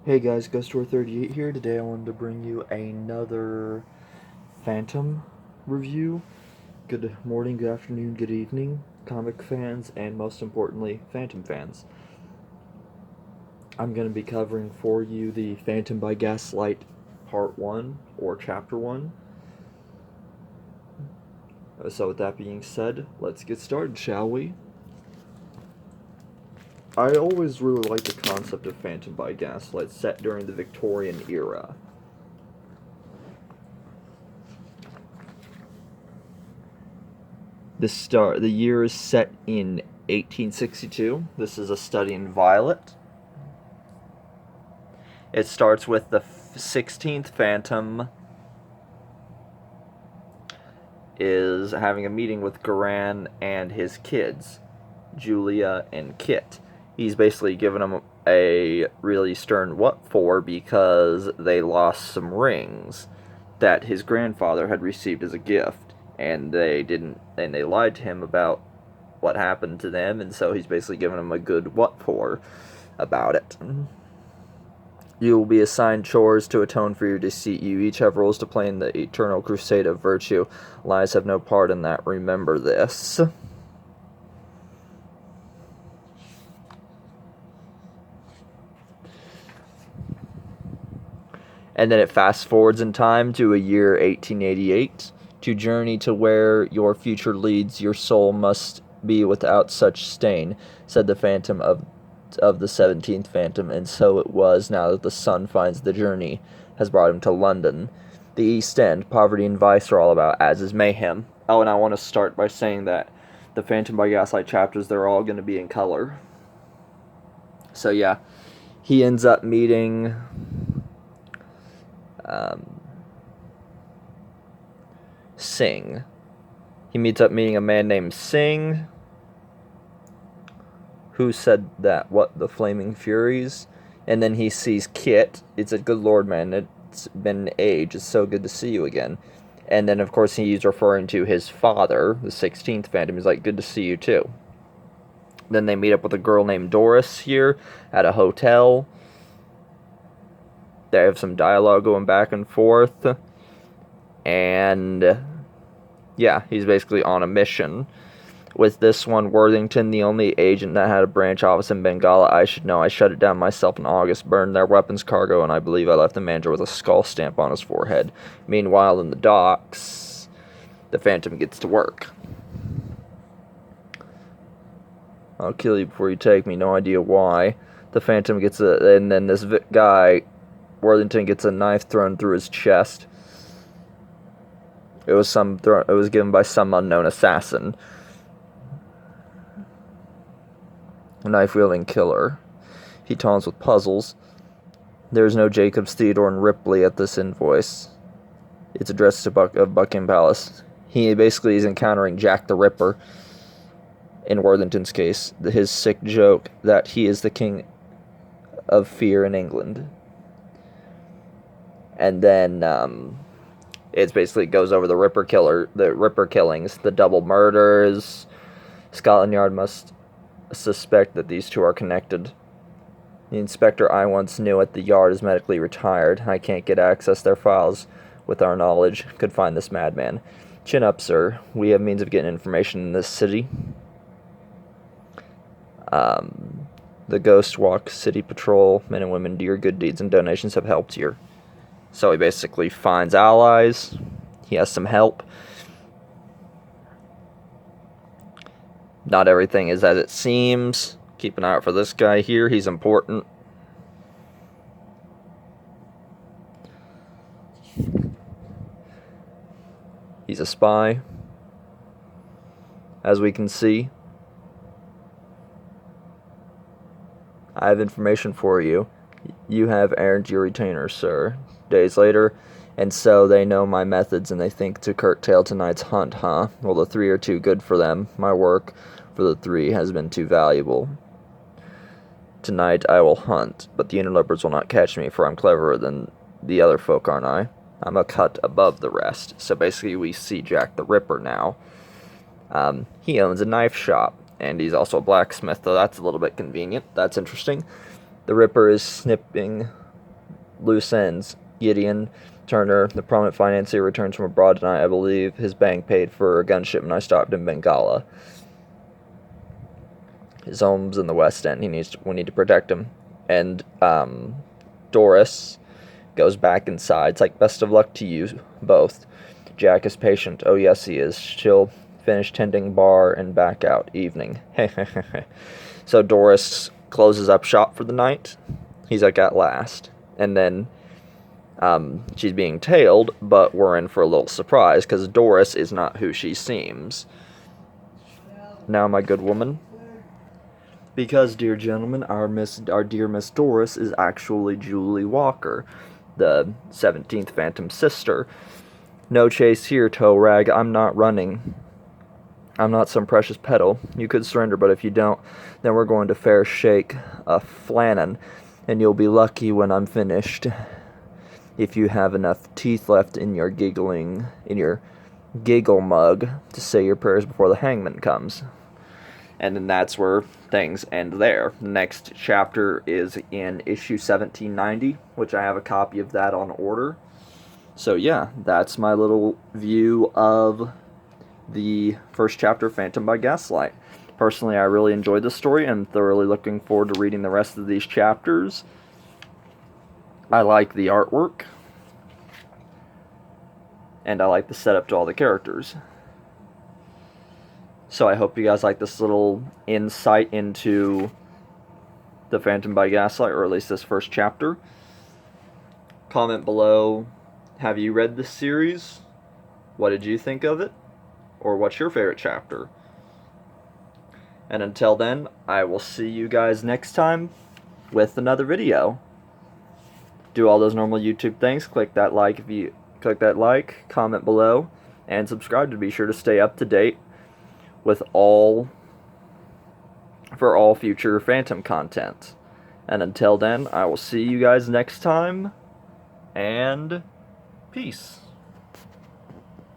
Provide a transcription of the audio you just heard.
Hey guys, Gustor38 here. Today I wanted to bring you another Phantom review. Good morning, good afternoon, good evening, comic fans, and most importantly, Phantom fans. I'm going to be covering for you the Phantom by Gaslight Part 1, or Chapter 1. So with that being said, let's get started, shall we? I always really like the concept of Phantom by Gaslight set during the Victorian era. The year is set in 1862. This is a study in Violet. It starts with the 16th Phantom is having a meeting with Garan and his kids, Julia and Kit. He's basically given them a really stern what for because they lost some rings that his grandfather had received as a gift, and they lied to him about what happened to them, and so he's basically giving them a good what for about it. You will be assigned chores to atone for your deceit. You each have roles to play in the eternal crusade of virtue. Lies have no part in that. Remember this. And then it fast forwards in time to a year 1888. To journey to where your future leads, your soul must be without such stain, said the Phantom of the 17th Phantom, and so it was now that the sun finds the journey has brought him to London. The East End, poverty and vice are all about, as is mayhem. Oh, and I want to start by saying that the Phantom by Gaslight chapters, they're all going to be in color. So yeah, he ends up meeting Singh. He meets up meeting a man named Singh. Who said that? What, the Flaming Furies? And then he sees Kit. It's a good lord, man. It's been an age. It's so good to see you again. And then, of course, he's referring to his father, the 16th Phantom. He's like, good to see you, too. Then they meet up with a girl named Doris here at a hotel. They have some dialogue going back and forth. And yeah, he's basically on a mission. With this one, Worthington, the only agent that had a branch office in Bengala, I should know. I shut it down myself in August, burned their weapons cargo, and I believe I left the manager with a skull stamp on his forehead. Meanwhile, in the docks, the Phantom gets to work. I'll kill you before you take me, no idea why. The Phantom gets and then this guy, Worthington, gets a knife thrown through his chest. It was given by some unknown assassin. A knife-wielding killer. He taunts with puzzles. There's no Jacobs, Theodore, and Ripley at this invoice. It's addressed to Buckingham Palace. He basically is encountering Jack the Ripper. In Worthington's case, his sick joke that he is the king of fear in England. And then it basically goes over the Ripper killings, the double murders. Scotland Yard must suspect that these two are connected. The inspector I once knew at the yard is medically retired. I can't get access to their files with our knowledge. Could find this madman. Chin up, sir. We have means of getting information in this city. The Ghost Walk City Patrol, men and women, your good deeds and donations have helped here. So he basically finds allies. He has some help. Not everything is as it seems. Keep an eye out for this guy here. He's important. He's a spy, as we can see. I have information for you. You have earned your retainer, sir. Days later, and so they know my methods and they think to curtail tonight's hunt, huh? Well, the three are too good for them. My work for the three has been too valuable. Tonight I will hunt, but the interlopers will not catch me, for I'm cleverer than the other folk, aren't I? I'm a cut above the rest. So basically we see Jack the Ripper now. He owns a knife shop, and he's also a blacksmith, though that's a little bit convenient. That's interesting. The Ripper is snipping loose ends. Gideon Turner, the prominent financier, returns from abroad tonight. I believe his bank paid for a gun shipment I stopped in Bengala. His home's in the West End. We need to protect him. And Doris goes back inside. It's like, best of luck to you both. Jack is patient. Oh, yes, he is. She'll finish tending bar and back out. Evening. So Doris closes up shop for the night. He's like, at last. And then she's being tailed, but we're in for a little surprise, because Doris is not who she seems. Now, my good woman. Because, dear gentlemen, our dear Miss Doris is actually Julie Walker, the 17th Phantom sister. No chase here, toe rag. I'm not running. I'm not some precious petal. You could surrender, but if you don't, then we're going to fair shake a flannan, and you'll be lucky when I'm finished. If you have enough teeth left in your giggle mug to say your prayers before the hangman comes. And then that's where things end there. The next chapter is in issue 1790, which I have a copy of that on order. So yeah, that's my little view of the first chapter, Phantom by Gaslight. Personally, I really enjoyed the story and thoroughly looking forward to reading the rest of these chapters. I like the artwork, and I like the setup to all the characters. So I hope you guys like this little insight into the Phantom by Gaslight, or at least this first chapter. Comment below, have you read this series? What did you think of it? Or what's your favorite chapter? And until then, I will see you guys next time with another video. Do all those normal YouTube things. Click that like, comment below, and subscribe to be sure to stay up to date with all future Phantom content. And until then, I will see you guys next time, and peace.